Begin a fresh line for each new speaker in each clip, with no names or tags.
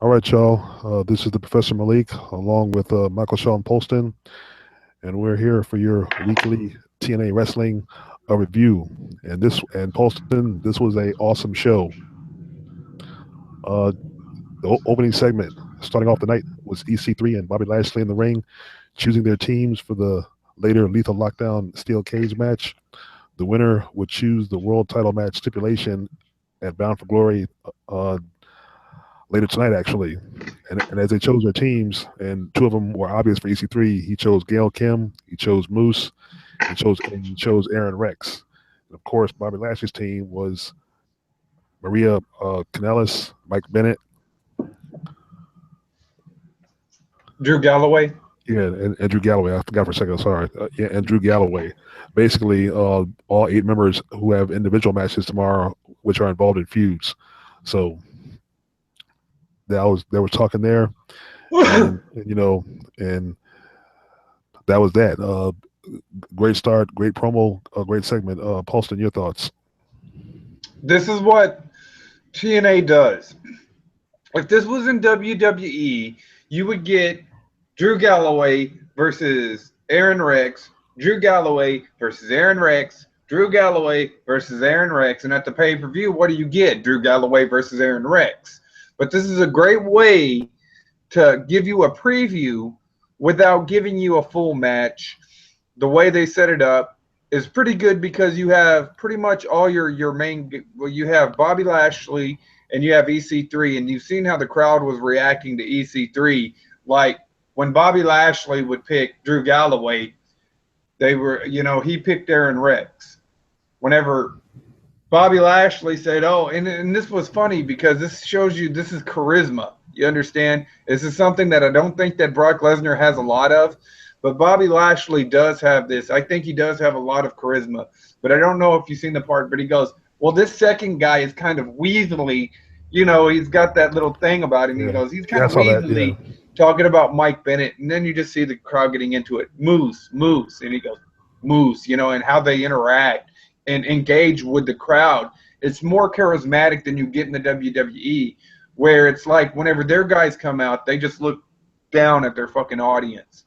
All right, y'all. This is the Professor Malik along with Michael Sean Polston, and we're here for your weekly TNA wrestling review. And Polston, this was a awesome show. Uh, the opening segment, starting off the night, was EC3 and Bobby Lashley in the ring, choosing their teams for the later Lethal Lockdown Steel Cage match. The winner would choose the world title match stipulation at Bound for Glory uh, later tonight, actually. And as they chose their teams, and two of them were obvious for EC3, he chose Gail Kim, he chose Moose, and he chose Aaron Rex. And of course, Bobby Lashley's team was Maria Kanellis, Mike Bennett,
Drew Galloway.
yeah, and Drew Galloway. I forgot for a second. Sorry, yeah, and Drew Galloway. Basically, all 8 members who have individual matches tomorrow, which are involved in feuds. So they were talking there, and that was that. Great start, great promo, great segment. Paulston, your thoughts?
This is what TNA does. If this was in WWE, you would get Drew Galloway versus Aaron Rex, Drew Galloway versus Aaron Rex, Drew Galloway versus Aaron Rex, and at the pay-per-view, what do you get? Drew Galloway versus Aaron Rex. But this is a great way to give you a preview without giving you a full match. The way they set it up is pretty good because you have pretty much all your main. Well, you have Bobby Lashley and you have EC3, and you've seen how the crowd was reacting to EC3. Like when Bobby Lashley would pick Drew Galloway, they were, he picked Aaron Rex. Whenever Bobby Lashley said, "Oh," and this was funny because this shows you this is charisma. You understand? This is something that I don't think that Brock Lesnar has a lot of. But Bobby Lashley does have this. I think he does have a lot of charisma. But I don't know if you've seen the part, but he goes, well, this second guy is kind of weaselly. He's got that little thing about him.
Yeah.
He goes, he's kind
I
of
saw that,
weaselly talking about Mike Bennett. And then you just see the crowd getting into it. Moose. And he goes, Moose, and how they interact and engage with the crowd. It's more charismatic than you get in the WWE, where it's like whenever their guys come out, they just look down at their fucking audience.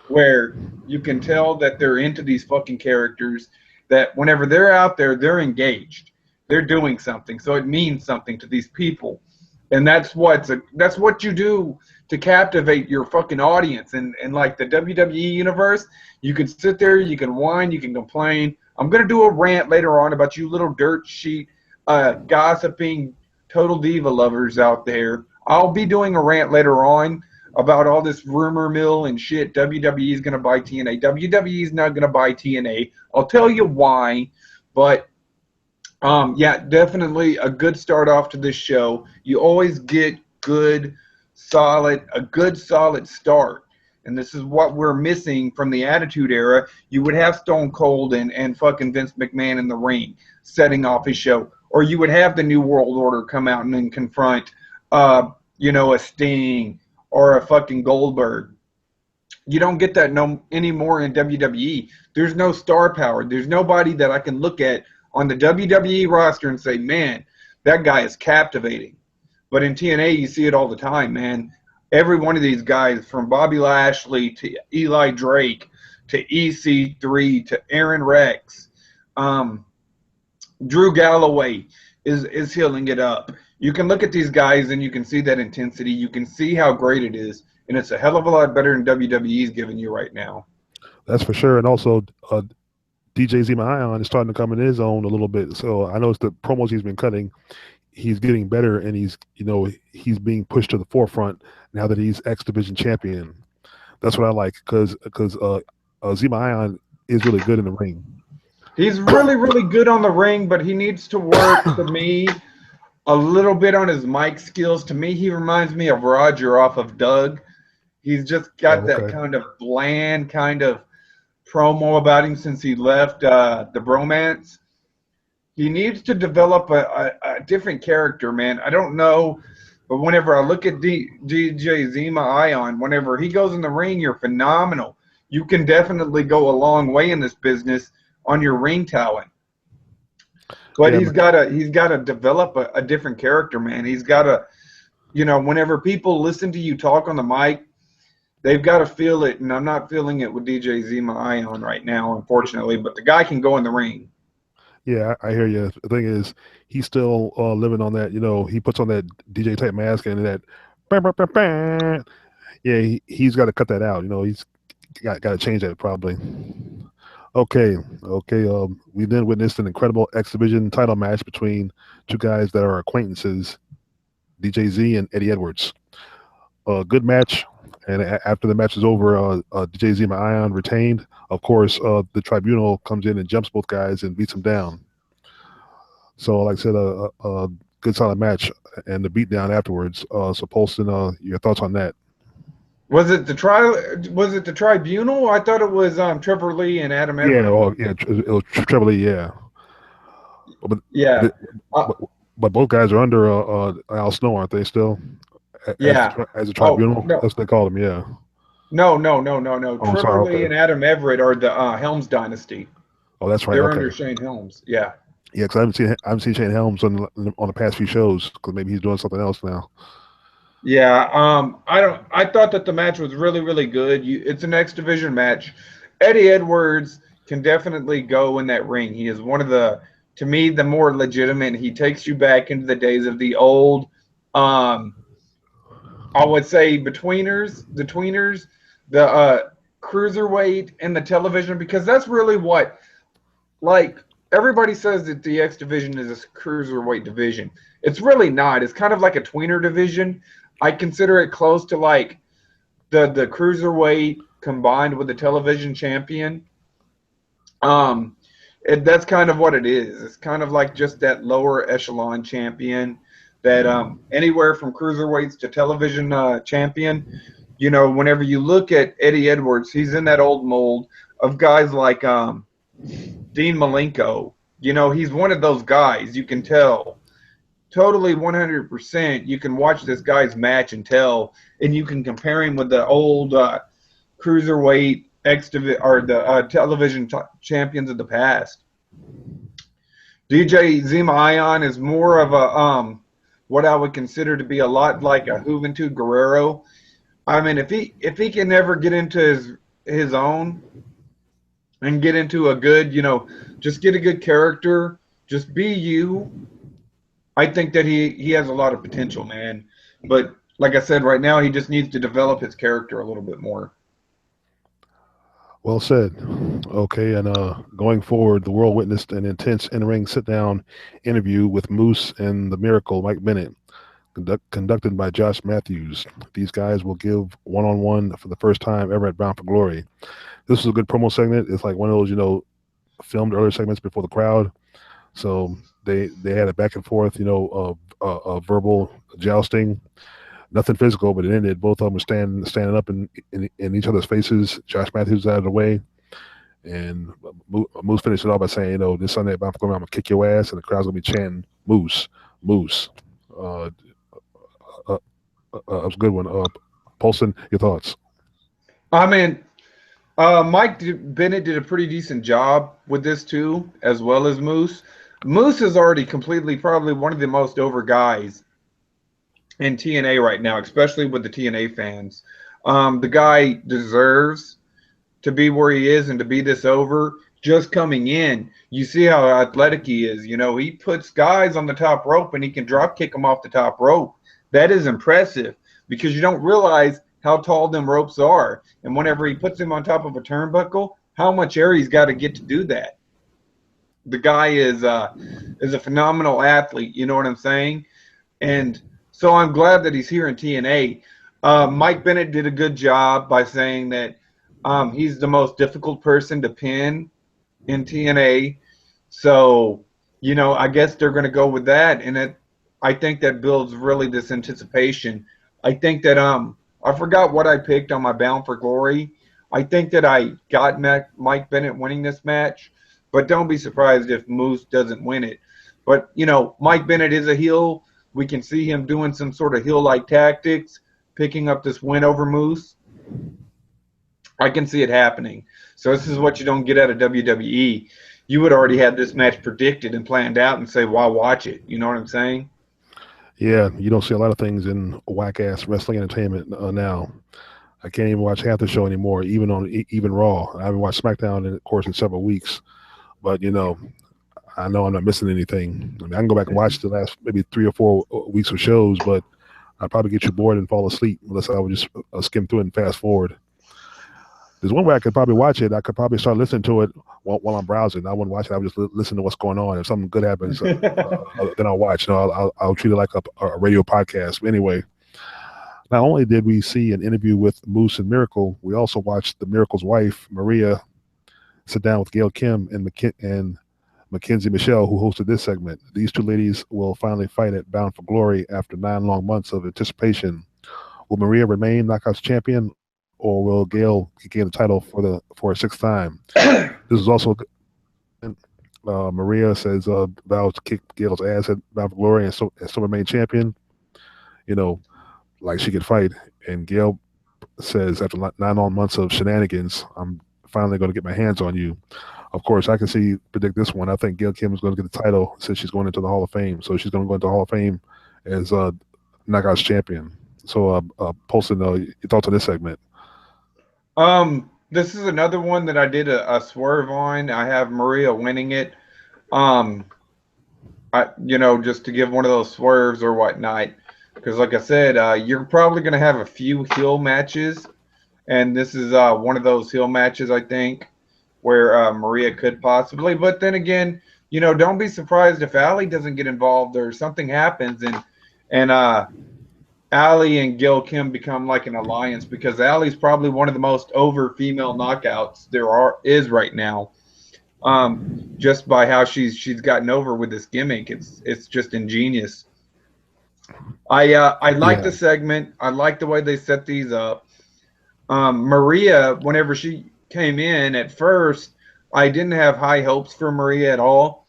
Where you can tell that they're into these fucking characters, that whenever they're out there, they're engaged. They're doing something. So it means something to these people. And that's what you do to captivate your fucking audience. And like the WWE universe, you can sit there, you can whine, you can complain. I'm going to do a rant later on about you little dirt sheet, gossiping, total diva lovers out there. I'll be doing a rant later on about all this rumor mill and shit. WWE is going to buy TNA. WWE is not going to buy TNA. I'll tell you why, but yeah, definitely a good start off to this show. You always get a good solid start. And this is what we're missing from the Attitude Era. You would have Stone Cold and fucking Vince McMahon in the ring setting off his show. Or you would have the New World Order come out and then confront, a Sting, or a fucking Goldberg. You don't get that anymore in WWE. There's no star power. There's nobody that I can look at on the WWE roster and say, man, that guy is captivating. But in TNA, you see it all the time, man. Every one of these guys, from Bobby Lashley to Eli Drake to EC3 to Aaron Rex, Drew Galloway is healing it up. You can look at these guys and you can see that intensity. You can see how great it is. And it's a hell of a lot better than WWE's giving you right now.
That's for sure. And also, DJ Zema Ion is starting to come in his own a little bit. So I noticed the promos he's been cutting, he's getting better, and he's being pushed to the forefront now that he's X Division champion. That's what I like because Zema Ion is really good in the ring.
He's really, really good on the ring, but he needs to work, to me, a little bit on his mic skills. To me, he reminds me of Roger off of Doug. He's just got that kind of bland kind of promo about him since he left the Bromance. He needs to develop a different character, man. I don't know, but whenever I look at DJ Zema Ion, whenever he goes in the ring, you're phenomenal. You can definitely go a long way in this business on your ring talent. But he's got to develop a different character, man. He's got to whenever people listen to you talk on the mic, they've got to feel it, and I'm not feeling it with DJ Zema Ion right now, unfortunately. But the guy can go in the ring.
Yeah, I hear you. The thing is, he's still living on that. He puts on that DJ type mask and that. Bang, bang, bang, bang. Yeah, he's got to cut that out. He's got to change that probably. Okay. We then witnessed an incredible X Division title match between two guys that are acquaintances, DJ Z and Eddie Edwards. A good match, and after the match is over, DJ Z and Ion retained. Of course, the tribunal comes in and jumps both guys and beats them down. So, like I said, a good solid match, and the beatdown afterwards. So, Polston, your thoughts on that?
Was it the tribunal? I thought it was Trevor Lee and Adam Everett.
It was Trevor Lee, yeah. But,
yeah.
But both guys are under Al Snow, aren't they still? As a tribunal,
no.
that's what they call them, yeah.
No. Trevor Lee and Adam Everett are the Helms dynasty.
Oh, that's right.
They're under Shane Helms. Yeah.
Yeah, because I haven't seen Shane Helms on the past few shows, because maybe he's doing something else now.
Yeah. I thought that the match was really, really good. It's an X Division match. Eddie Edwards can definitely go in that ring. He is one of to me, the more legitimate. He takes you back into the days of the old. I would say the tweeners, the cruiserweight, and the television, because that's really what, like, everybody says that the X division is a cruiserweight division. It's really not. It's kind of like a tweener division. I consider it close to like the cruiserweight combined with the television champion. That's kind of what it is. It's kind of like just that lower echelon champion. That anywhere from cruiserweights to television champion, whenever you look at Eddie Edwards, he's in that old mold of guys like Dean Malenko. He's one of those guys. You can tell totally 100%. You can watch this guy's match and tell, and you can compare him with the old cruiserweight or the television champions of the past. DJ Zema Ion is more of a what I would consider to be a lot like a Juventud Guerrero. I mean, if he can never get into his own and get into a good, just get a good character, just be you, I think that he has a lot of potential, man. But like I said, right now he just needs to develop his character a little bit more.
Well said. Okay, and going forward, the world witnessed an intense in-ring sit-down interview with Moose and the Miracle, Mike Bennett, conducted by Josh Matthews. These guys will give one-on-one for the first time ever at Bound for Glory. This was a good promo segment. It's like one of those, filmed earlier segments before the crowd. So they had a back and forth, verbal jousting. Nothing physical, but it ended. Both of them were standing up in each other's faces. Josh Matthews out of the way, and Moose finished it off by saying, this Sunday at Bound for Glory, I'm gonna kick your ass, and the crowd's gonna be chanting Moose. That was a good one. Paulson, your thoughts?
I mean, Mike Bennett did a pretty decent job with this too, as well as Moose. Moose is already probably one of the most over guys in TNA right now, especially with the TNA fans. The guy deserves to be where he is and to be this over. Just coming in, you see how athletic he is. He puts guys on the top rope and he can drop kick them off the top rope. That is impressive because you don't realize how tall them ropes are. And whenever he puts him on top of a turnbuckle, how much air he's got to get to do that. The guy is a phenomenal athlete. You know what I'm saying? And so I'm glad that he's here in TNA. Mike Bennett did a good job by saying that he's the most difficult person to pin in TNA. So, I guess they're going to go with that. And I think that builds really this anticipation. I think that I forgot what I picked on my Bound for Glory. I think that I got Mike Bennett winning this match. But don't be surprised if Moose doesn't win it. But, Mike Bennett is a heel. We can see him doing some sort of heel-like tactics, picking up this win over Moose. I can see it happening. So this is what you don't get out of WWE. You would already have this match predicted and planned out and say, why watch it? You know what I'm saying?
Yeah, you don't see a lot of things in whack ass wrestling entertainment now. I can't even watch half the show anymore, even on even Raw. I haven't watched SmackDown, of course, in several weeks. But I know I'm not missing anything. I mean, I can go back and watch the last maybe 3 or 4 weeks of shows, but I'd probably get you bored and fall asleep unless I would just skim through it and fast forward. There's one way I could probably watch it. I could probably start listening to it while I'm browsing. I wouldn't watch it. I would just listen to what's going on. If something good happens, then I'll watch. I'll treat it like a radio podcast. But anyway, not only did we see an interview with Moose and Miracle, we also watched the Miracle's wife, Maria, sit down with Gail Kim and Mackenzie Michelle, who hosted this segment. These two ladies will finally fight at Bound for Glory after 9 long months of anticipation. Will Maria remain Knockouts champion, or will Gail gain the title for a 6th time? This is also Maria says vows to kick Gail's ass at Bound for Glory and still remain champion. Like she could fight. And Gail says after 9 long months of shenanigans, I'm finally going to get my hands on you. Of course, I can predict this one. I think Gail Kim is going to get the title since she's going into the Hall of Fame. So she's going to go into the Hall of Fame as Knockouts champion. So, Polson, your thoughts on this segment?
This is another one that I did a swerve on. I have Maria winning it. Just to give one of those swerves or whatnot. Because like I said, you're probably going to have a few heel matches. And this is one of those heel matches, I think, where Maria could possibly. But then again, don't be surprised if Allie doesn't get involved or something happens and Allie and Gail Kim become like an alliance, because Allie's probably one of the most over female knockouts is right now. Just by how she's gotten over with this gimmick, it's just ingenious. I like the segment. I like the way they set these up. Maria, whenever she came in at first, I didn't have high hopes for Maria at all.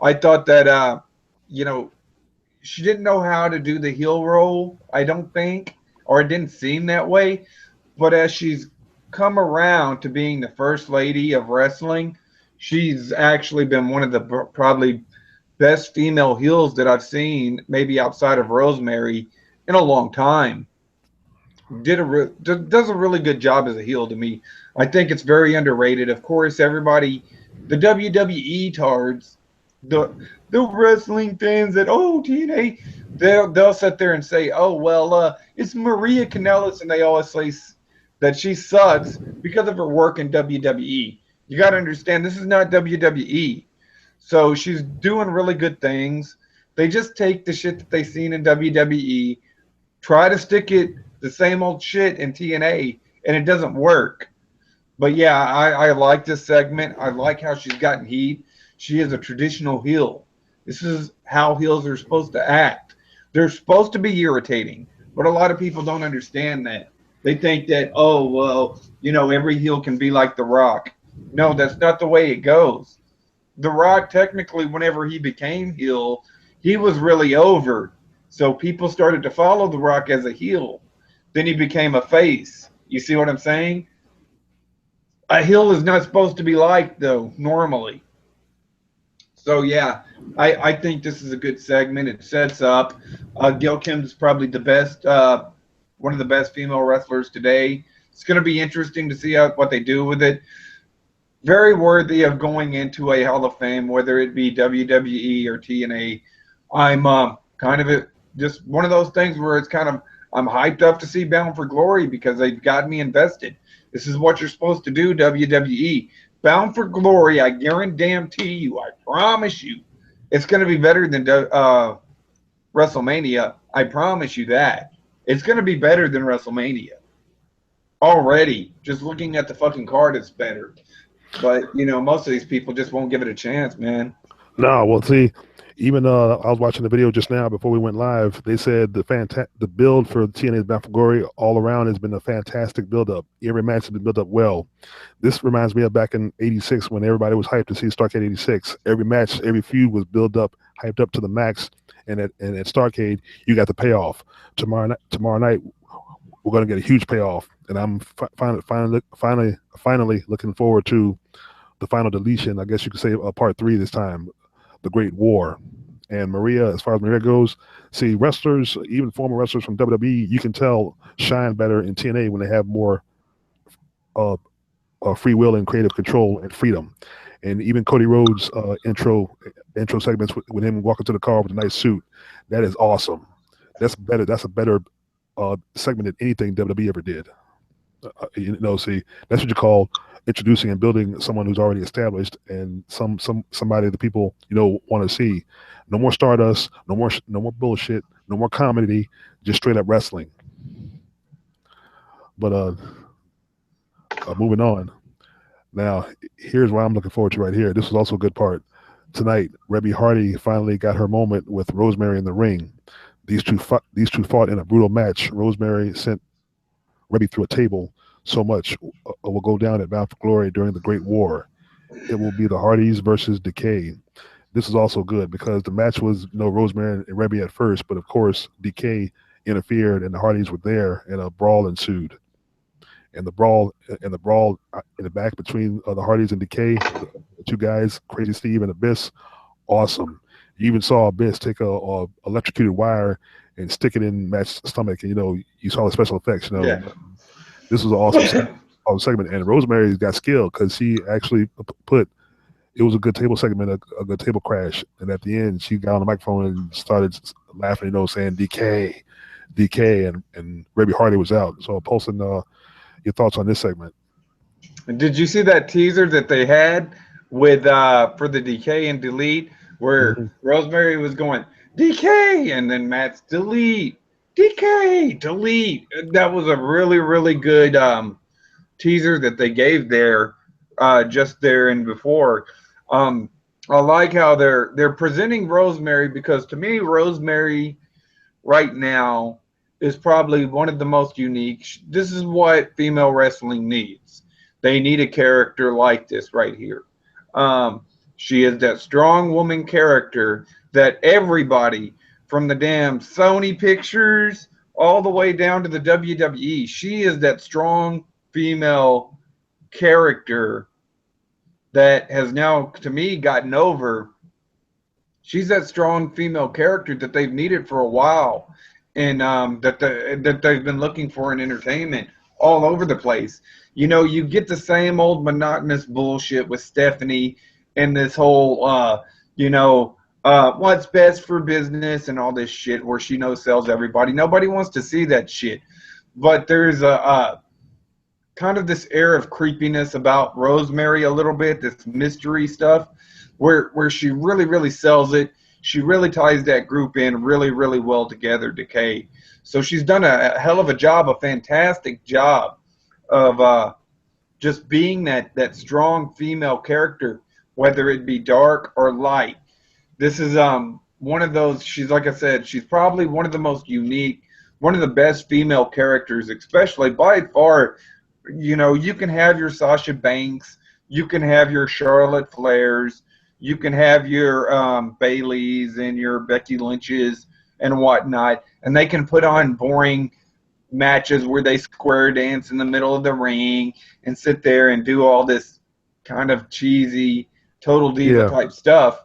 I thought that she didn't know how to do the heel role, I don't think, or it didn't seem that way. But as she's come around to being the first lady of wrestling, she's actually been one of the probably best female heels that I've seen, maybe outside of Rosemary, in a long time. Does a really good job as a heel to me. I think it's very underrated. Of course, everybody, the WWE tards, the wrestling fans that TNA, they'll sit there and say, it's Maria Kanellis, and they always say that she sucks because of her work in WWE. You got to understand, this is not WWE. So she's doing really good things. They just take the shit that they seen in WWE, try to stick it the same old shit in TNA, and it doesn't work. But yeah, I like this segment. I like how she's gotten heat. She is a traditional heel. This is how heels are supposed to act. They're supposed to be irritating, but a lot of people don't understand that. They think that, every heel can be like The Rock. No, that's not the way it goes. The Rock, technically, whenever he became heel, he was really over. So people started to follow The Rock as a heel. Then he became a face. You see what I'm saying? A heel is not supposed to be liked, though, normally. So, yeah, I think this is a good segment. It sets up. Gail Kim's probably the best, one of the best female wrestlers today. It's going to be interesting to see what they do with it. Very worthy of going into a Hall of Fame, whether it be WWE or TNA. I'm kind of just one of those things where it's kind of, I'm hyped up to see Bound for Glory because they've got me invested. This is what you're supposed to do, WWE. Bound for Glory, I guarantee you, I promise you, it's going to be better than WrestleMania. I promise you that. It's going to be better than WrestleMania. Already, just looking at the fucking card, it's better. But, most of these people just won't give it a chance, man.
No, well, see, even I was watching the video just now before we went live. They said the build for TNA's Bound for Glory all around has been a fantastic build-up. Every match has been built up well. This reminds me of back in '86 when everybody was hyped to see Starrcade '86. Every match, every feud was built up, hyped up to the max. And at Starrcade, you got the payoff. Tomorrow night, we're going to get a huge payoff. And I'm finally looking forward to the final deletion. I guess you could say part 3 this time, the Great War. And Maria, as far as Maria goes, see wrestlers, even former wrestlers from WWE, you can tell shine better in TNA when they have more uh, free will and creative control and freedom. And even Cody Rhodes' intro segments with him walking to the car with a nice suit, that is awesome. That's better. That's a better segment than anything WWE ever did. See, that's what you call introducing and building someone who's already established and somebody that people want to see. No more Stardust, no more bullshit, no more comedy, just straight up wrestling. But moving on. Now, here's what I'm looking forward to right here. This was also a good part. Tonight, Reby Hardy finally got her moment with Rosemary in the ring. These two fought in a brutal match. Rosemary sent Reby through a table so much will go down at Bound for Glory during the Great War. It will be the Hardys versus Decay. This is also good because the match was Rosemary and Reby at first, but of course Decay interfered and the Hardys were there and a brawl ensued. And the brawl in the back between the Hardys and Decay, the two guys, Crazy Steve and Abyss, awesome. You even saw Abyss take a electrocuted wire and stick it in Matt's stomach, and you saw the special effects.
Yeah.
This was an awesome segment, and Rosemary's got skill because she actually put. It was a good table segment, a good table crash, and at the end, she got on the microphone and started laughing, saying "DK, DK," and Reby Hardy was out. So, Paulson, your thoughts on this segment?
Did you see that teaser that they had with for the Decay and Delete, where Rosemary was going Decay and then Matt's Delete, Decay, Delete? That was a really, really good teaser that they gave there, just there and before. I like how they're presenting Rosemary, because to me, Rosemary right now is probably one of the most unique. This is what female wrestling needs. They need a character like this right here. She is that strong woman character that everybody from the damn Sony Pictures all the way down to the WWE, she is that strong female character that has now, to me, gotten over. She's that strong female character that they've needed for a while, and that they've been looking for in entertainment all over the place. You get the same old monotonous bullshit with Stephanie and this whole, what's best for business and all this shit where she sells everybody. Nobody wants to see that shit. But there's a kind of this air of creepiness about Rosemary a little bit, this mystery stuff, where she really, really sells it. She really ties that group in really, really well together, Decay. So she's done a hell of a job, a fantastic job of just being that strong female character, whether it be dark or light. This is one of those, she's, like I said, she's probably one of the most unique, one of the best female characters, especially by far. You can have your Sasha Banks, you can have your Charlotte Flairs, you can have your Baileys and your Becky Lynches and whatnot, and they can put on boring matches where they square dance in the middle of the ring and sit there and do all this kind of cheesy, total diva type stuff.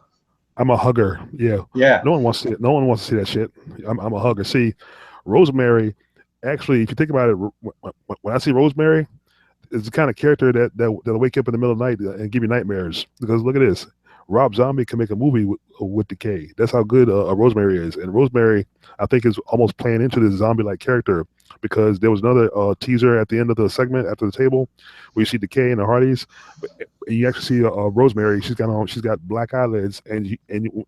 I'm a hugger. Yeah. No one wants to see it. No one wants to see that shit. I'm a hugger. See, Rosemary, actually, if you think about it, when I see Rosemary, it's the kind of character that'll wake up in the middle of the night and give you nightmares. Because look at this. Rob Zombie can make a movie with Decay. That's how good Rosemary is. And Rosemary, I think, is almost playing into this zombie-like character, because there was another teaser at the end of the segment after the table where you see Decay and the Hardys. And you actually see Rosemary. She's got black eyelids, and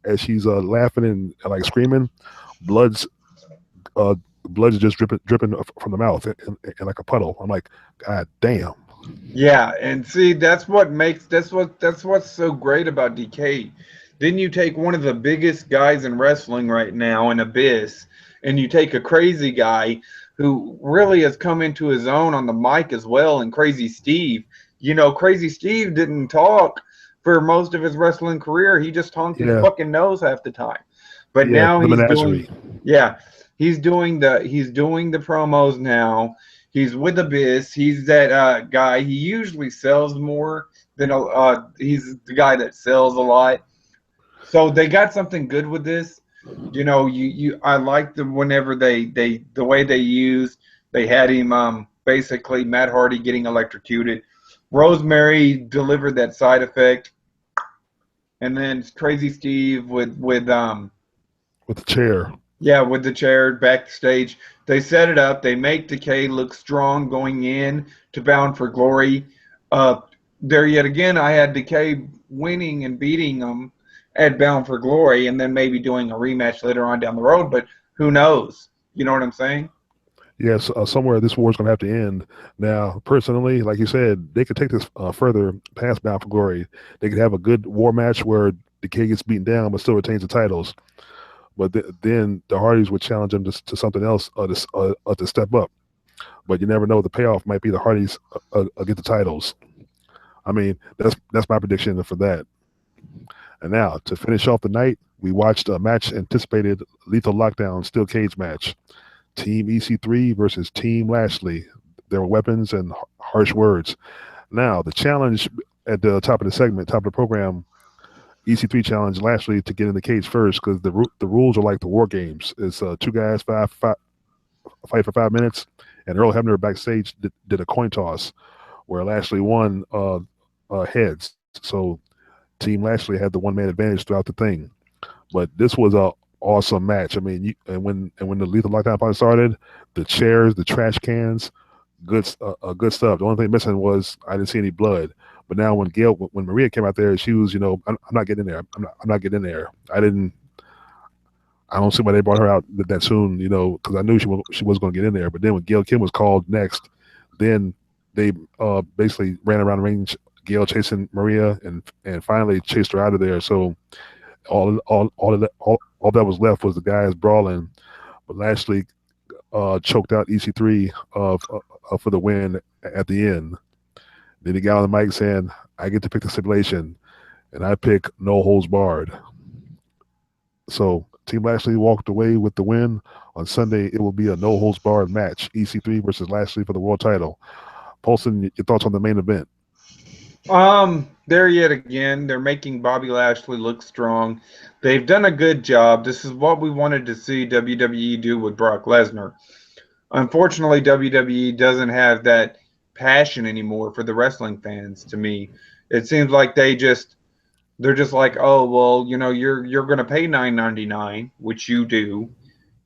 as she's laughing and like screaming, blood's just dripping from the mouth and like a puddle. I'm like, God damn.
Yeah, and see, that's what's so great about Decay. Then you take one of the biggest guys in wrestling right now in Abyss, and you take a crazy guy who really has come into his own on the mic as well, and Crazy Steve. Crazy Steve didn't talk for most of his wrestling career. He just honked his fucking nose half the time. But now he's doing the promos now. He's with Abyss. He's that guy. He usually sells more than he's the guy that sells a lot. So they got something good with this. You know, I like the whenever the way they had him basically Matt Hardy getting electrocuted. Rosemary delivered that side effect, and then Crazy Steve with
the chair.
yeah, with the chair backstage. They set it up. They make Decay look strong going in to Bound for Glory. Uh, there yet again, I had Decay winning and beating them at Bound for Glory, and then maybe doing a rematch later on down the road. But who knows? You know what I'm saying?
Yes, somewhere this war is going to have to end. Now, personally, like you said, they could take this further past Bound for Glory. They could have a good war match where Decay gets beaten down but still retains the titles. But then the Hardys would challenge them to something else to step up. But you never know. The payoff might be the Hardys get the titles. I mean, that's my prediction for that. And now, to finish off the night, we watched a match anticipated Lethal Lockdown Steel Cage match. Team EC3 versus Team Lashley. There were weapons and harsh words. Now, the challenge at the top of the segment, top of the program, EC3 challenged Lashley to get in the cage first because the rules are like the war games. It's two guys fight for 5 minutes, and Earl Hebner backstage did a coin toss where Lashley won heads. So Team Lashley had the one-man advantage throughout the thing. But this was a awesome match. I mean, when the Lethal Lockdown finally started, the chairs, the trash cans, good stuff. The only thing missing was I didn't see any blood. But now when Maria came out there, she was, I'm not getting in there. I'm not getting in there. I don't see why they brought her out that soon, because I knew she was going to get in there. But then when Gail Kim was called next, then they basically ran around the ring, Gail chasing Maria, and finally chased her out of there. So all that was left was the guys brawling. But Lashley choked out EC3 for the win at the end. Then he got on the mic saying, "I get to pick the stipulation, and I pick no holds barred." So Team Lashley walked away with the win. On Sunday, it will be a no holds barred match: EC3 versus Lashley for the world title. Paulson, your thoughts on the main event?
There yet again, they're making Bobby Lashley look strong. They've done a good job. This is what we wanted to see WWE do with Brock Lesnar. Unfortunately, WWE doesn't have that passion anymore for the wrestling fans. To me, it seems like they're just like, oh well, you're going to pay $9.99, which you do,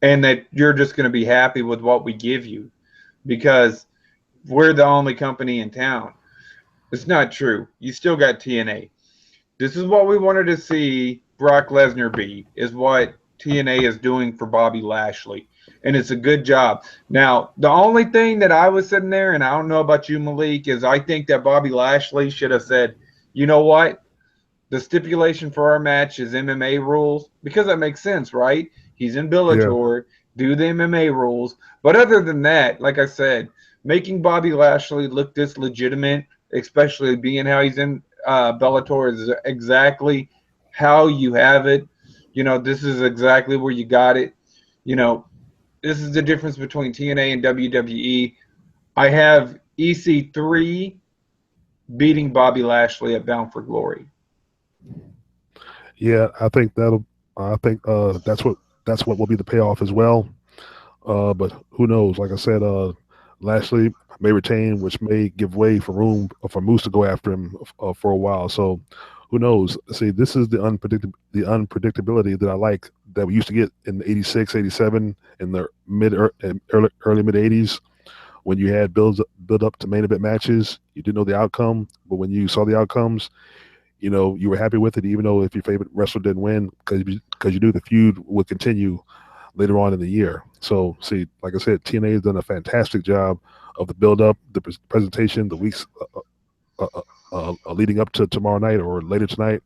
and that you're just going to be happy with what we give you because we're the only company in town. It's not true. You still got TNA. This is what we wanted to see Brock Lesnar be, is what TNA is doing for Bobby Lashley. And it's a good job. Now, the only thing that I was sitting there, and I don't know about you, Malik, is I think that Bobby Lashley should have said, you know what? The stipulation for our match is MMA rules, because that makes sense, right? He's in Bellator, do the MMA rules. But other than that, like I said, making Bobby Lashley look this legitimate, especially being how he's in Bellator, is exactly how you have it. This is exactly where you got it. This is the difference between TNA and WWE. I have EC3 beating Bobby Lashley at Bound for Glory.
Yeah, I think that's what will be the payoff as well. But who knows? Like I said, Lashley may retain, which may give way for room for Moose to go after him for a while. So who knows? See, this is the unpredictability that I like, that we used to get in 86, 87, in the early mid 80s, when you had build up to main event matches. You didn't know the outcome, but when you saw the outcomes, you were happy with it, even though if your favorite wrestler didn't win, because you knew the feud would continue later on in the year. So, see, like I said, TNA has done a fantastic job of the build-up, the presentation, the weeks leading up to tomorrow night or later tonight.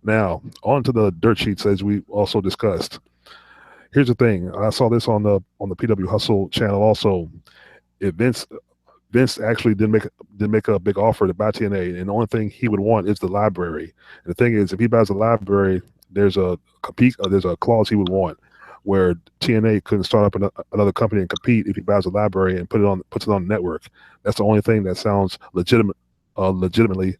Now, on to the dirt sheets, as we also discussed. Here's the thing. I saw this on the PW Hustle channel also. Vince actually didn't make a big offer to buy TNA, and the only thing he would want is the library. And the thing is, if he buys the library, there's a clause he would want, where TNA couldn't start up another company and compete if he buys a library and puts it on the network. That's the only thing that sounds legitimately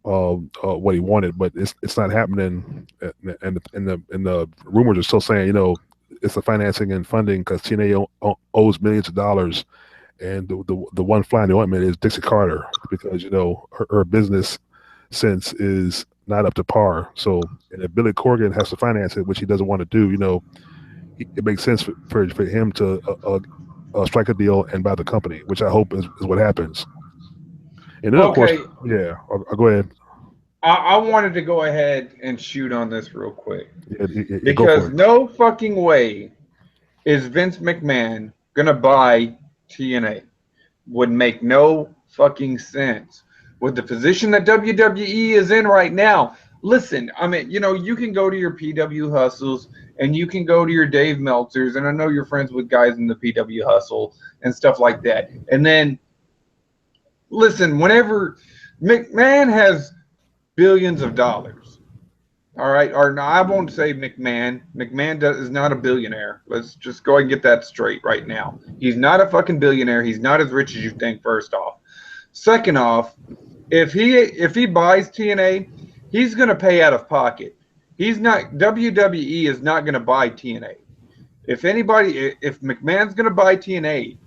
what he wanted, but it's not happening. And the rumors are still saying, it's the financing and funding because TNA owes millions of dollars, and the one fly in the ointment is Dixie Carter because her business sense is not up to par. So, and if Billy Corgan has to finance it, which he doesn't want to do, it makes sense for him to strike a deal and buy the company, which I hope is what happens. And then, of course,
Okay,
yeah, I'll go ahead.
I wanted to go ahead and shoot on this real quick
Yeah, go for
because
it.
no fucking way is Vince McMahon gonna buy TNA. Would make no fucking sense with the position that WWE is in right now. Listen, I mean, you can go to your PW Hustles and you can go to your Dave Meltzers, and I know you're friends with guys in the PW Hustle and stuff like that. And then, listen, whenever McMahon has billions of dollars, all right, or no, I won't say McMahon. McMahon is not a billionaire. Let's just go ahead and get that straight right now. He's not a fucking billionaire. He's not as rich as you think, first off. Second off, if he buys TNA, he's going to pay out of pocket. WWE is not going to buy TNA. If McMahon's going to buy TNA,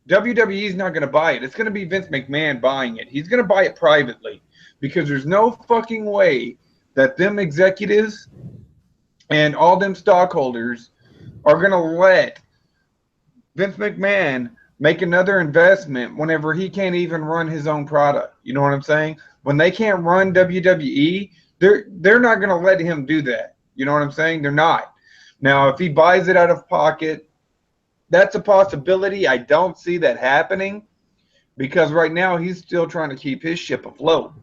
WWE is not going to buy it. It's going to be Vince McMahon buying it. He's going to buy it privately because there's no fucking way that them executives and all them stockholders are going to let Vince McMahon make another investment whenever he can't even run his own product. You know what I'm saying? When they can't run WWE, they're not going to let him do that. You know what I'm saying? They're not. Now, if he buys it out of pocket, that's a possibility. I don't see that happening because right now he's still trying to keep his ship afloat.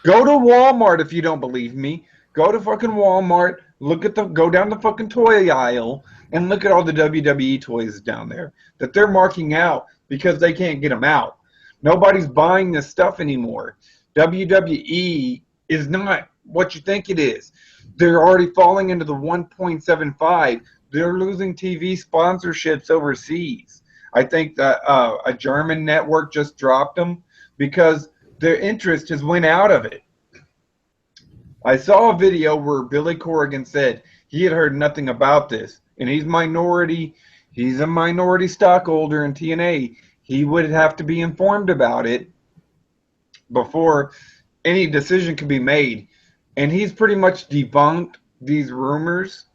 Go to Walmart if you don't believe me. Go to fucking Walmart. Go down the fucking toy aisle and look at all the WWE toys down there that they're marking out because they can't get them out. Nobody's buying this stuff anymore. WWE is not what you think it is. They're already falling into the 1.75. They're losing TV sponsorships overseas. I think that a German network just dropped them because their interest has went out of it. I saw a video where Billy Corgan said he had heard nothing about this, and he's a minority stockholder in TNA. He would have to be informed about it before any decision could be made. And he's pretty much debunked these rumors.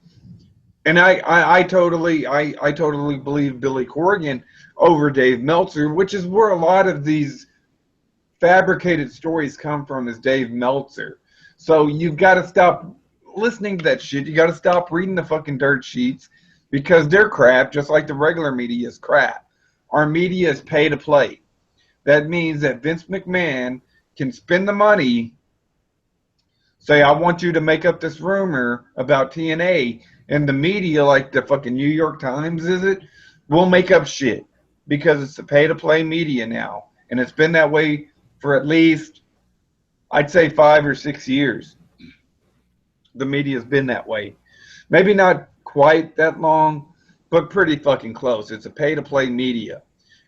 And I totally believe Billy Corgan over Dave Meltzer, which is where a lot of these fabricated stories come from, is Dave Meltzer. So you've got to stop listening to that shit. You got to stop reading the fucking dirt sheets because they're crap, just like the regular media is crap. Our media is pay to play. That means that Vince McMahon can spend the money, say, I want you to make up this rumor about TNA, and the media, like the fucking New York Times, will make up shit because it's a pay-to-play media now. And it's been that way for at least, I'd say, 5 or 6 years. The media's been that way. Maybe not quite that long, but pretty fucking close. It's a pay-to-play media.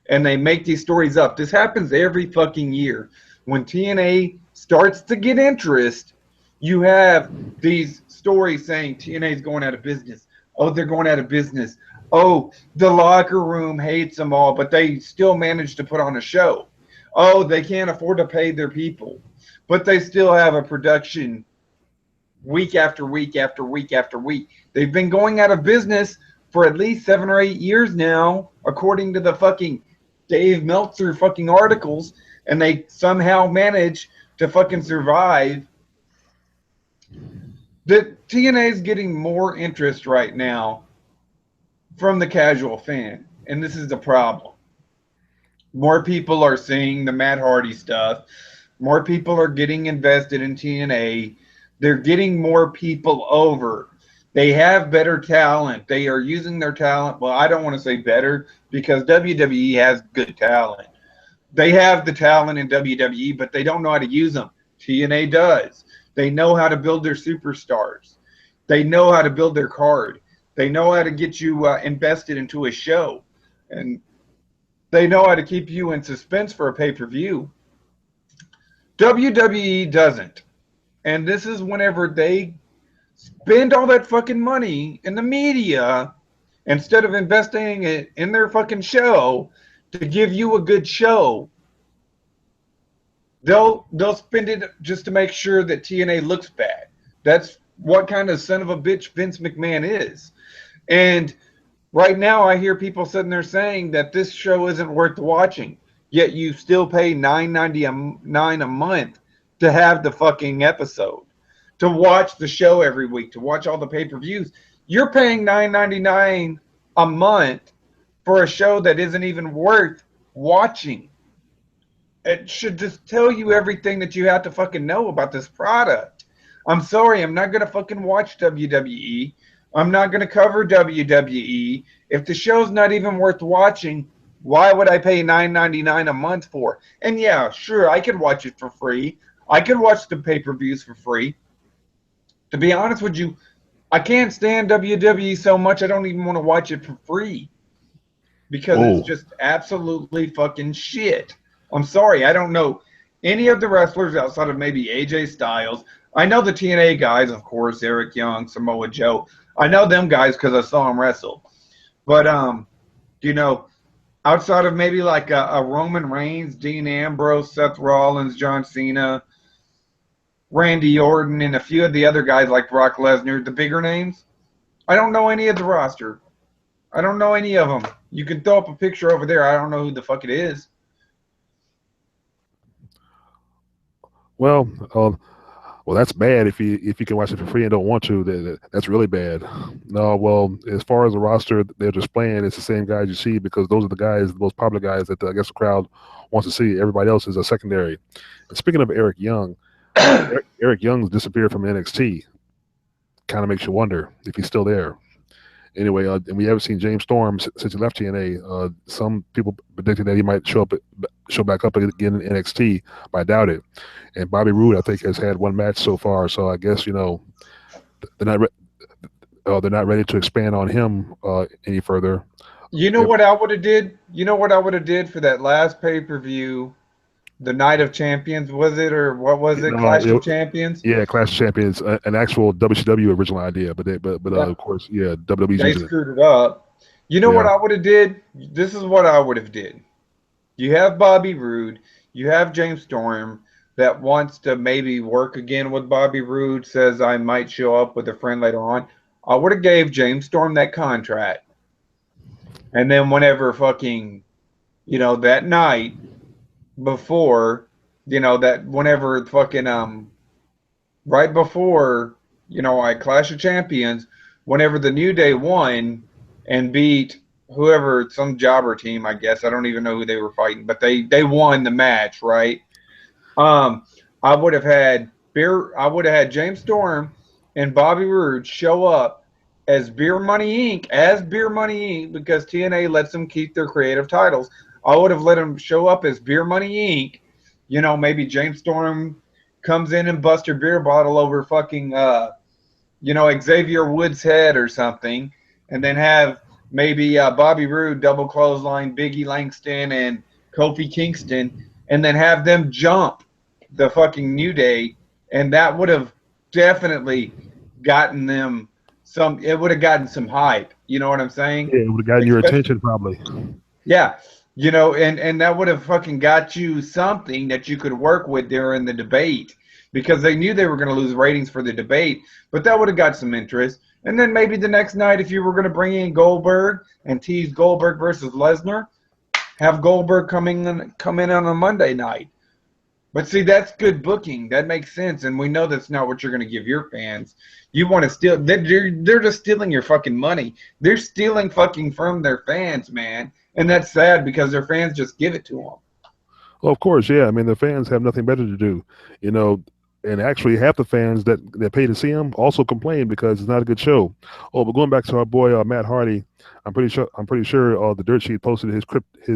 And they make these stories up. This happens every fucking year. When TNA starts to get interest, you have these stories saying TNA's going out of business. Oh, they're going out of business. Oh, the locker room hates them all, but they still manage to put on a show. Oh, they can't afford to pay their people, but they still have a production week after week after week after week. They've been going out of business for at least 7 or 8 years now, according to the fucking Dave Meltzer fucking articles, and they somehow manage to fucking survive. The TNA is getting more interest right now from the casual fan, and this is the problem. More people are seeing the Matt Hardy stuff. More people are getting invested in TNA. They're getting more people over. They have better talent. They are using their talent. Well, I don't want to say better because WWE has good talent. They have the talent in WWE, but they don't know how to use them. TNA does. They know how to build their superstars. They know how to build their card. They know how to get you invested into a show. And they know how to keep you in suspense for a pay-per-view. WWE doesn't. And this is whenever they spend all that fucking money in the media instead of investing it in their fucking show to give you a good show. They'll spend it just to make sure that TNA looks bad. That's what kind of son of a bitch Vince McMahon is. And right now I hear people sitting there saying that this show isn't worth watching, yet you still pay $9.99 a month to have the fucking episode, to watch the show every week, to watch all the pay-per-views. You're paying $9.99 a month for a show that isn't even worth watching. It should just tell you everything that you have to fucking know about this product. I'm sorry, I'm not going to fucking watch WWE. I'm not going to cover WWE. If the show's not even worth watching, why would I pay $9.99 a month for? And yeah, sure, I could watch it for free. I could watch the pay-per-views for free. To be honest with you, I can't stand WWE so much I don't even want to watch it for free. Because it's just absolutely fucking shit. I'm sorry, I don't know any of the wrestlers outside of maybe AJ Styles. I know the TNA guys, of course, Eric Young, Samoa Joe. I know them guys because I saw them wrestle. But, you know, outside of maybe like a Roman Reigns, Dean Ambrose, Seth Rollins, John Cena, Randy Orton, and a few of the other guys like Brock Lesnar, the bigger names, I don't know any of the roster. I don't know any of them. You can throw up a picture over there. I don't know who the fuck it is.
Well, that's bad if you can watch it for free and don't want to. That's really bad. No, well, as far as the roster they're displaying, it's the same guys you see because those are the guys, the most popular guys that I guess the crowd wants to see. Everybody else is a secondary. And speaking of Eric Young, Eric Young's disappeared from NXT. Kind of makes you wonder if he's still there. Anyway, and we haven't seen James Storm since he left TNA. Some people predicted that he might show back up again in NXT, but I doubt it. And Bobby Roode, I think, has had one match so far, so I guess they're not ready to expand on him any further.
You know what I would have did? You know what I would have did for that last pay-per-view, the Night of Champions, was it, or what was it? Clash of Champions.
Yeah, Clash of Champions, an actual WCW original idea, but of course, yeah, WWE.
They screwed it up. You know what I would have did? This is what I would have did. You have Bobby Roode, you have James Storm that wants to maybe work again with Bobby Roode, says I might show up with a friend later on. I would have gave James Storm that contract, and then whenever fucking, that night before, that whenever fucking right before, I Clash of Champions, whenever the New Day won and beat whoever, some jobber team, I guess. I don't even know who they were fighting, but they won the match, right? I would have had James Storm and Bobby Roode show up as Beer Money Inc. Because TNA lets them keep their creative titles. I would have let them show up as Beer Money Inc. Maybe James Storm comes in and busts your beer bottle over fucking Xavier Woods' head or something, and then have maybe Bobby Roode double clothesline Biggie Langston and Kofi Kingston, and then have them jump the fucking New Day, and that would have definitely gotten them some. It would have gotten some hype. You know what I'm saying?
Yeah, it would have gotten your attention probably.
Yeah, and that would have fucking got you something that you could work with during the debate, because they knew they were going to lose ratings for the debate, but that would have got some interest. And then maybe the next night, if you were going to bring in Goldberg and tease Goldberg versus Lesnar, have Goldberg come in on a Monday night. But see, that's good booking. That makes sense, and we know that's not what you're going to give your fans. You want to steal. They're just stealing your fucking money. They're stealing fucking from their fans, man. And that's sad because their fans just give it to them.
Well, of course, yeah. I mean, the fans have nothing better to do, and actually half the fans that pay to see him also complain because it's not a good show. Oh, but going back to our boy Matt Hardy, I'm pretty sure the Dirt Sheet posted his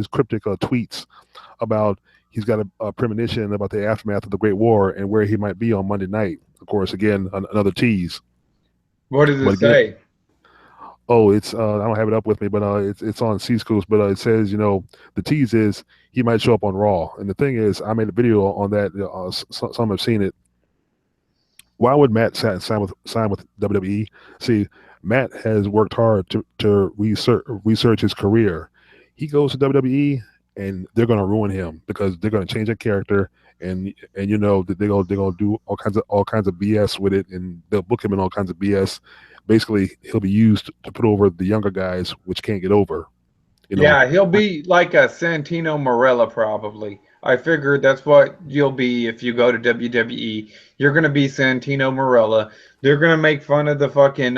cryptic tweets about he's got a premonition about the aftermath of the Great War and where he might be on Monday night. Of course, again, another tease.
What does it say?
Oh, it's I don't have it up with me, but it's on C Scoops. But it says, the tease is he might show up on Raw. And the thing is, I made a video on that. Some have seen it. Why would Matt sign with WWE? See, Matt has worked hard to research his career. He goes to WWE, and they're going to ruin him because they're going to change their character, and that they're gonna do all kinds of BS with it, and they'll book him in all kinds of BS. Basically, he'll be used to put over the younger guys, which can't get over.
Yeah, he'll be like a Santino Marella probably. I figured that's what you'll be if you go to WWE. You're gonna be Santino Marella. They're gonna make fun of the fucking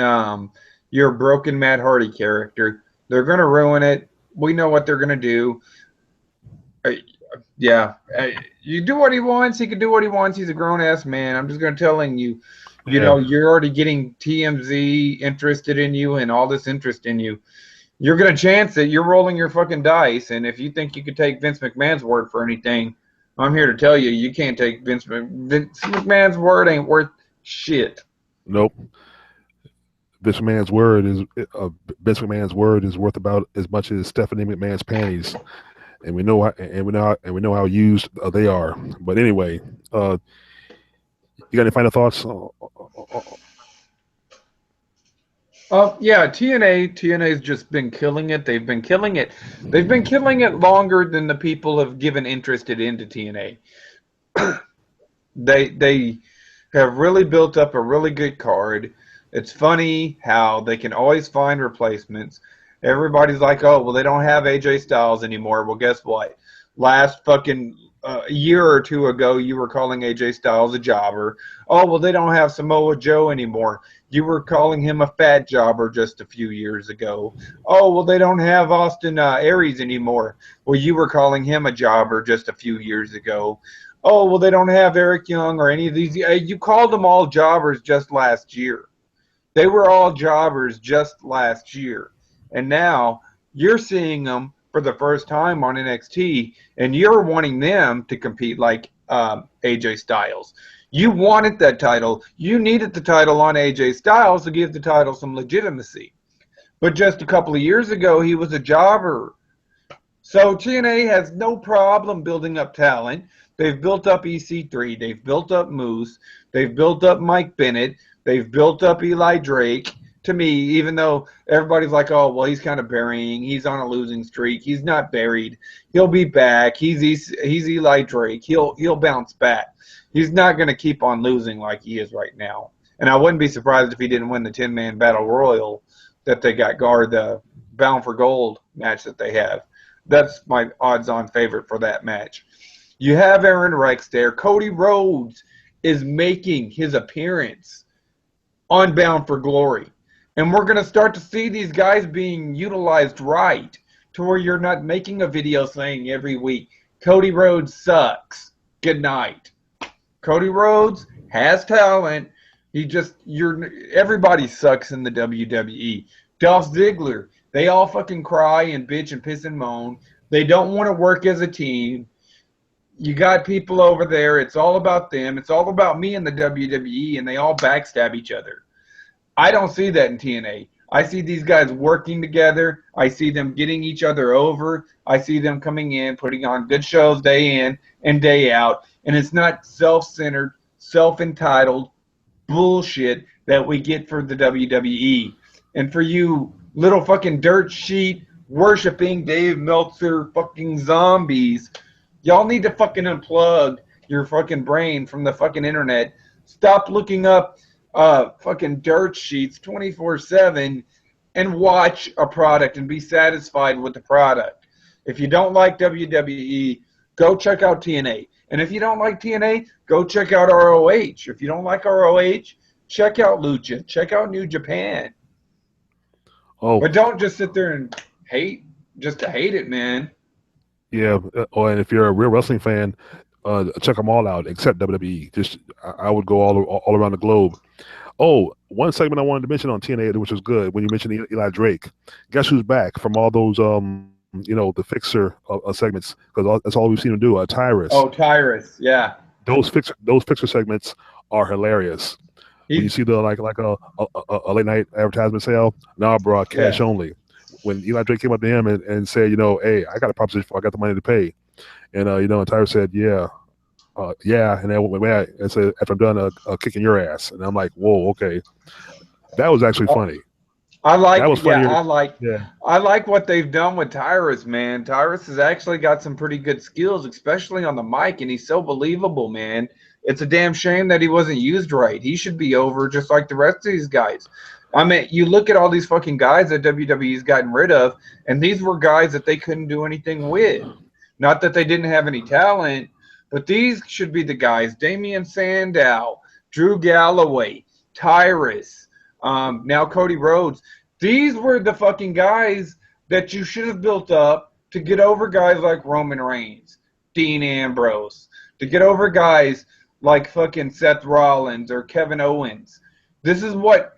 your broken Matt Hardy character. They're gonna ruin it. We know what they're gonna do. Yeah, you do what he wants. He can do what he wants. He's a grown ass man. I'm just gonna telling you. You know, you're already getting TMZ interested in you and all this interest in you. You're going to chance it. You're rolling your fucking dice. And if you think you could take Vince McMahon's word for anything, I'm here to tell you, you can't take Vince McMahon's word ain't worth shit.
Nope. Vince McMahon's word is worth about as much as Stephanie McMahon's panties. And we know how used they are. But anyway, you got any final thoughts?
Yeah, TNA's just been killing it. They've been killing it. They've been killing it longer than the people have given interested into TNA. They have really built up a really good card. It's funny how they can always find replacements. Everybody's like, oh, well, they don't have AJ Styles anymore. Well, guess what? Last fucking year or two ago, you were calling AJ Styles a jobber. Oh, well, they don't have Samoa Joe anymore. You were calling him a fat jobber just a few years ago. Oh, well, they don't have Austin Aries anymore. Well, you were calling him a jobber just a few years ago. Oh, well, they don't have Eric Young or any of these. You called them all jobbers just last year. They were all jobbers just last year. And now you're seeing them for the first time on NXT, and you're wanting them to compete like AJ Styles. You wanted that title. You needed the title on AJ Styles to give the title some legitimacy. But just a couple of years ago, he was a jobber. So TNA has no problem building up talent. They've built up EC3. They've built up Moose. They've built up Mike Bennett. They've built up Eli Drake. To me, even though everybody's like, oh, well, he's kind of burying. He's on a losing streak. He's not buried. He'll be back. He's Eli Drake. He'll bounce back. He's not going to keep on losing like he is right now. And I wouldn't be surprised if he didn't win the 10-man Battle Royal that they got the Bound for Gold match that they have. That's my odds-on favorite for that match. You have Aaron Rex there. Cody Rhodes is making his appearance on Bound for Glory. And we're going to start to see these guys being utilized right to where you're not making a video saying every week, Cody Rhodes sucks. Good night. Cody Rhodes has talent. Everybody sucks in the WWE. Dolph Ziggler, they all fucking cry and bitch and piss and moan. They don't want to work as a team. You got people over there. It's all about them. It's all about me in the WWE, and they all backstab each other. I don't see that in TNA. I see these guys working together. I see them getting each other over. I see them coming in, putting on good shows day in and day out. And it's not self-centered, self-entitled bullshit that we get for the WWE. And for you little fucking dirt sheet worshiping Dave Meltzer fucking zombies, y'all need to fucking unplug your fucking brain from the fucking internet. Stop looking up fucking dirt sheets 24/7 and watch a product and be satisfied with the product. If you don't like WWE, go check out TNA. And if you don't like TNA, go check out ROH. If you don't like ROH, check out Lucha. Check out New Japan. Oh, but don't just sit there and hate just to hate it, man.
Yeah. And if you're a real wrestling fan, check them all out except WWE. I would go all around the globe. Oh, one segment I wanted to mention on TNA, which was good, when you mentioned Eli Drake. Guess who's back from all those, the fixer segments? Because that's all we've seen him do. Tyrus.
Oh, Tyrus, yeah.
Those fixer segments are hilarious. when you see the like a late night advertisement sale, nah, bro, cash only. When Eli Drake came up to him and said, hey, I got a proposition for I got the money to pay, and and Tyler said, yeah, and then went back and said, after I'm done, kicking your ass, and I'm like, whoa, okay, that was actually funny.
I like,
that was funnier.
I like what they've done with Tyrus, man. Tyrus has actually got some pretty good skills, especially on the mic, and he's so believable, man. It's a damn shame that he wasn't used right. He should be over just like the rest of these guys. I mean, you look at all these fucking guys that WWE's gotten rid of, and these were guys that they couldn't do anything with. Not that they didn't have any talent, but these should be the guys. Damian Sandow, Drew Galloway, Tyrus, now Cody Rhodes. These were the fucking guys that you should have built up to get over guys like Roman Reigns, Dean Ambrose, to get over guys like fucking Seth Rollins or Kevin Owens. This is what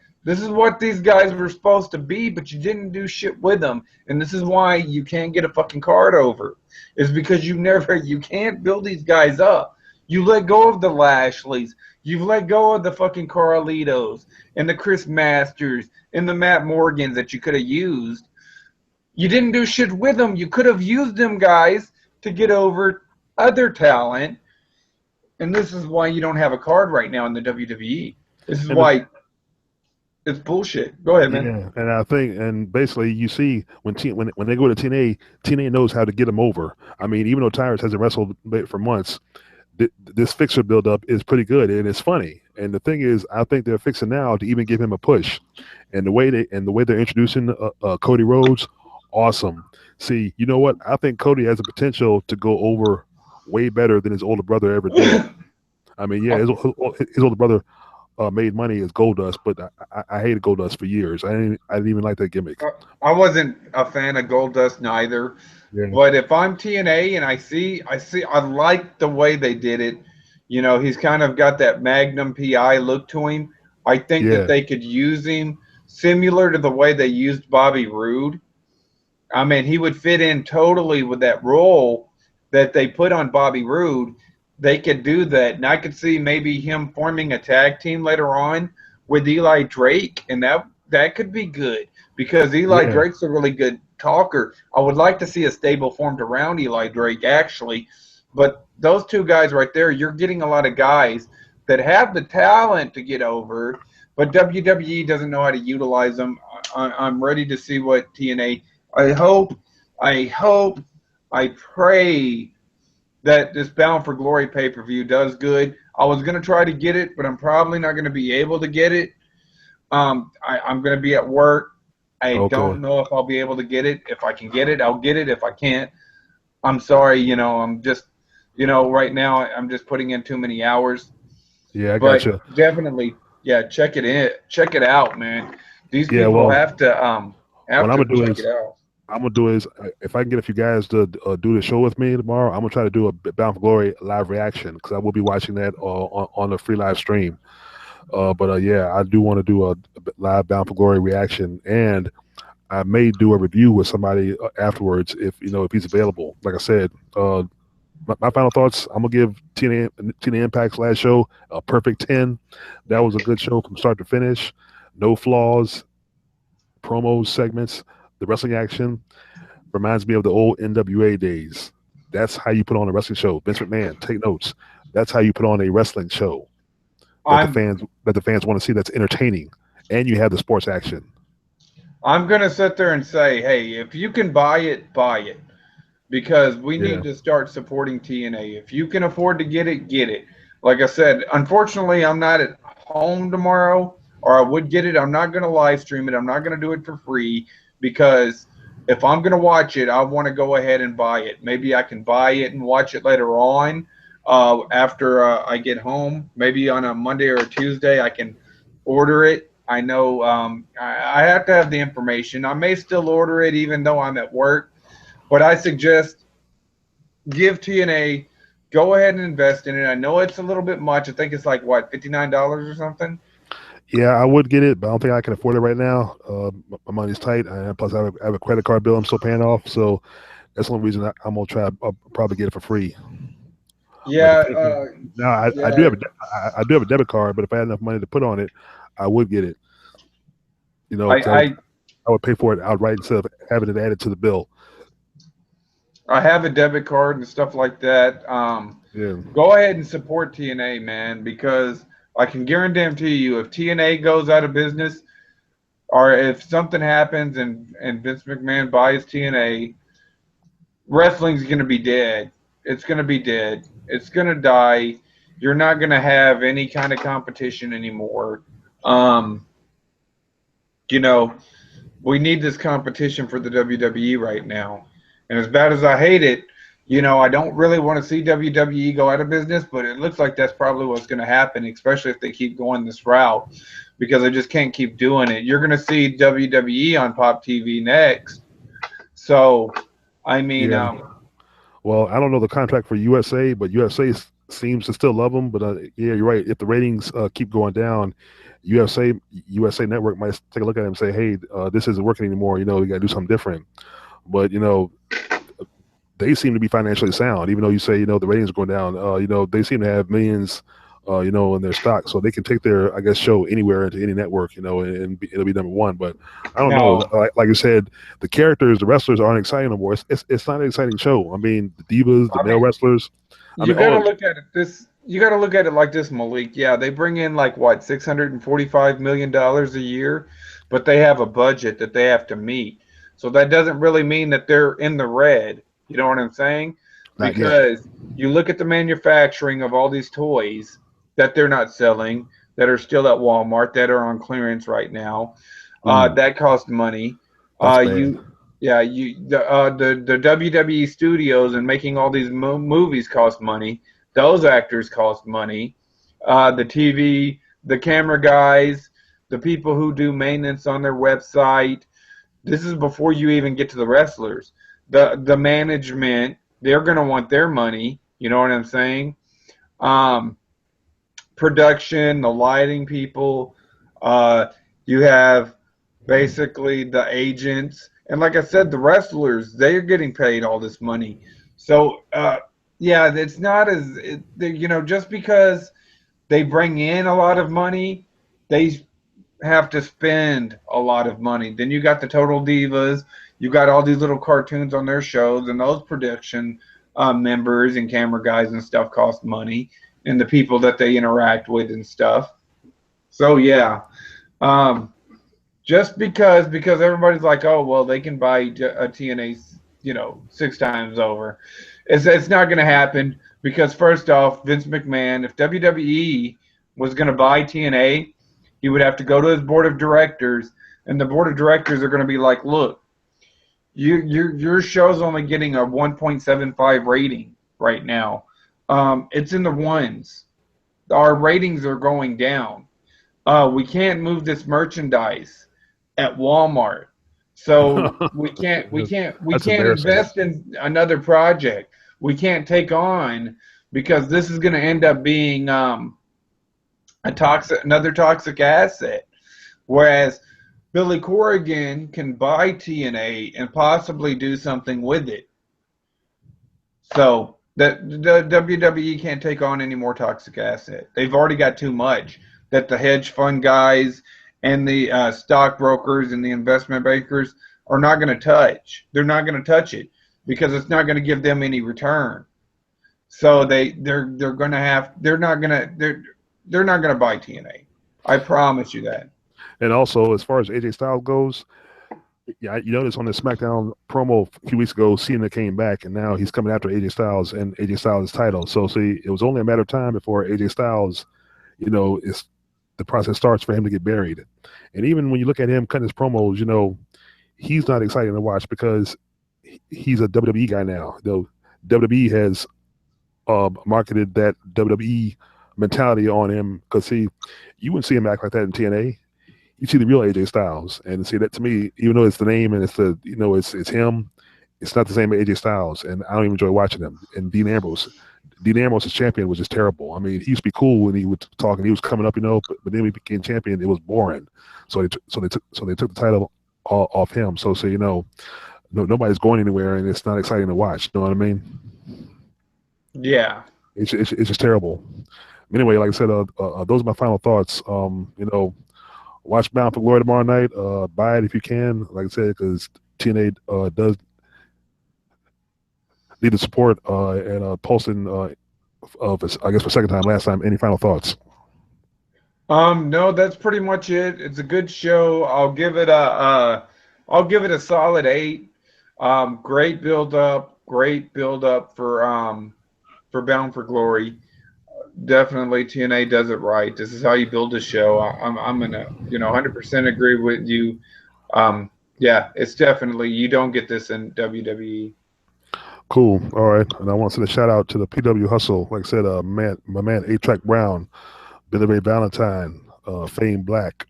these guys were supposed to be, but you didn't do shit with them. And this is why you can't get a fucking card over. Is because you can't build these guys up. You let go of the Lashleys. You've let go of the fucking Carlitos and the Chris Masters and the Matt Morgans that you could have used. You didn't do shit with them. You could have used them guys to get over other talent. And this is why you don't have a card right now in the WWE. This is why it's bullshit. Go ahead, man.
Yeah, and I think, and basically, you see when they go to TNA, TNA knows how to get them over. I mean, even though Tyrus hasn't wrestled for months, this fixer buildup is pretty good and it's funny. And the thing is, I think they're fixing now to even give him a push. And the way they're introducing Cody Rhodes, awesome. See, you know what? I think Cody has the potential to go over way better than his older brother ever did. I mean, yeah, his older brother made money as Goldust, but I hated Goldust for years. I didn't even like that gimmick.
I wasn't a fan of Goldust neither. Yeah. But if I'm TNA and I like the way they did it. You know, he's kind of got that Magnum PI look to him. I think that they could use him similar to the way they used Bobby Roode. I mean, he would fit in totally with that role that they put on Bobby Roode. They could do that, and I could see maybe him forming a tag team later on with Eli Drake, and that could be good because Eli Drake's a really good talker. I would like to see a stable formed around Eli Drake, actually, but those two guys right there, you're getting a lot of guys that have the talent to get over, but WWE doesn't know how to utilize them. I'm ready to see what TNA. I pray that this Bound for Glory pay-per-view does good. I was going to try to get it, but I'm probably not going to be able to get it. I'm going to be at work. I don't know if I'll be able to get it. If I can get it, I'll get it. If I can't, I'm sorry. You know, I'm just, right now I'm just putting in too many hours.
Yeah, I gotcha.
Definitely, check it out, man. These people have to check it out.
I'm gonna do is if I can get a few guys to do the show with me tomorrow, I'm gonna try to do a Bound for Glory live reaction because I will be watching that on the free live stream. But I do want to do a live Bound for Glory reaction, and I may do a review with somebody afterwards if he's available. Like I said, my final thoughts. I'm gonna give TNA Impact's last show a perfect 10. That was a good show from start to finish. No flaws, promos, segments. The wrestling action reminds me of the old NWA days. That's how you put on a wrestling show. Vince McMahon, take notes. That's how you put on a wrestling show that the fans want to see. That's entertaining, and you have the sports action.
I'm gonna sit there and say, hey, if you can buy it, because we need to start supporting TNA. If you can afford to get it, get it. Like I said, unfortunately, I'm not at home tomorrow, or I would get it. I'm not gonna live stream it. I'm not gonna do it for free. Because if I'm going to watch it, I want to go ahead and buy it. Maybe I can buy it and watch it later on after I get home. Maybe on a Monday or a Tuesday I can order it. I know I have to have the information. I may still order it even though I'm at work. But I suggest give TNA, go ahead and invest in it. I know it's a little bit much. I think it's like, what, $59 or something?
Yeah, I would get it, but I don't think I can afford it right now. My money's tight, and plus I have a credit card bill I'm still paying off, so that's the only reason I'm gonna try. I'll probably get it for free.
Yeah,
Now I
yeah.
do have I do have a debit card, but if I had enough money to put on it, I would get it. You know, because
I
I would pay for it outright instead of having it added to the bill.
I have a debit card and stuff like that.
Yeah,
Go ahead and support TNA, man, because I can guarantee you, if TNA goes out of business, or if something happens and Vince McMahon buys TNA, wrestling's going to be dead. It's going to be dead. It's going to die. You're not going to have any kind of competition anymore. Um, you know, we need this competition for the WWE right now. And as bad as I hate it, I don't really want to see WWE go out of business, but it looks like that's probably what's going to happen, especially if they keep going this route, because they just can't keep doing it. You're going to see WWE on Pop TV next. So, I mean,
yeah. Well, I don't know the contract for USA, but USA seems to still love them. But yeah, you're right. If the ratings keep going down, USA Network might take a look at it and say, "Hey, this isn't working anymore. You know, we got to do something different." But they seem to be financially sound, even though you say the ratings are going down. They seem to have millions, in their stock, so they can take their, I guess, show anywhere into any network, and it'll be number one. But I don't know.
no.
Like you said, the characters, the wrestlers aren't exciting no more. It's not an exciting show. I mean, the divas, the
I
male
mean,
wrestlers. I
you
mean,
got to
oh
look at it this. You got to look at it like this, Malik. Yeah, they bring in like what $645 million a year, but they have a budget that they have to meet. So that doesn't really mean that they're in the red. You know what I'm saying?
not yet.
Because you look at the manufacturing of all these toys that they're not selling, that are still at Walmart, that are on clearance right now.
Mm,
That costs money.
that's bad.
You Yeah, the WWE studios and making all these movies cost money. Those actors cost money. The TV, the camera guys, the people who do maintenance on their website. This is before you even get to the wrestlers. The management, they're gonna want their money. You know what I'm saying? Um, Production, the lighting people. Uh, you have basically the agents, and like I said, the wrestlers. They are getting paid all this money. So yeah, it's not just because they bring in a lot of money, they have to spend a lot of money. Then you got the Total Divas. You got all these little cartoons on their shows, and those production members and camera guys and stuff cost money, and the people that they interact with and stuff. So yeah, um, just because everybody's like, oh well, they can buy a TNA, 6 times over. It's not going to happen because first off, Vince McMahon, if WWE was going to buy TNA, he would have to go to his board of directors, and the board of directors are going to be like, look, your show's only getting a 1.75 rating right now. It's in the ones. Our ratings are going down. We can't move this merchandise at Walmart. So we can't we can't we
That's
can't
embarrassing.
invest in another project. We can't take on because this is going to end up being another toxic asset. Whereas Billy Corrigan can buy TNA and possibly do something with it. So the WWE can't take on any more toxic asset. They've already got too much that the hedge fund guys and the stockbrokers and the investment bankers are not going to touch. They're not going to touch it because it's not going to give them any return. So they're going to have they're not going to buy TNA. I promise you that.
And also, as far as AJ Styles goes, yeah, you notice on the SmackDown promo a few weeks ago, Cena came back, and now he's coming after AJ Styles and AJ Styles' title. So, see, it was only a matter of time before AJ Styles, is the process starts for him to get buried. And even when you look at him cutting his promos, he's not exciting to watch because he's a WWE guy now. Though WWE has marketed that WWE mentality on him because, see, you wouldn't see him act like that in TNA. You see the real AJ Styles, and see that to me, even though it's the name and it's the it's him, it's not the same as AJ Styles, and I don't even enjoy watching him. And Dean Ambrose as champion was just terrible. I mean, he used to be cool when he was talking, he was coming up, but then when he became champion, it was boring. So they took the title off him. So nobody's going anywhere, and it's not exciting to watch. You know what I mean?
Yeah.
It's just terrible. Anyway, like I said, those are my final thoughts. Watch Bound for Glory tomorrow night. Buy it if you can. Like I said, because TNA does need the support and posting I guess for second time, last time. Any final thoughts?
No, that's pretty much it. It's a good show. I'll give it a solid 8. Great build up, for Bound for Glory. Definitely TNA does it right. This is how you build a show. I'm gonna 100% agree with you. Yeah, it's definitely, you don't get this in WWE.
Cool. All right. And I want to send a shout out to the PW Hustle. Like I said, my man A-Track Brown, Billy Ray Valentine, Fame Black,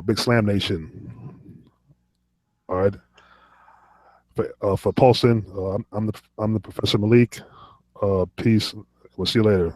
Big Slam Nation. All right. For Paulson, I'm the Professor Malik. Peace. We'll see you later.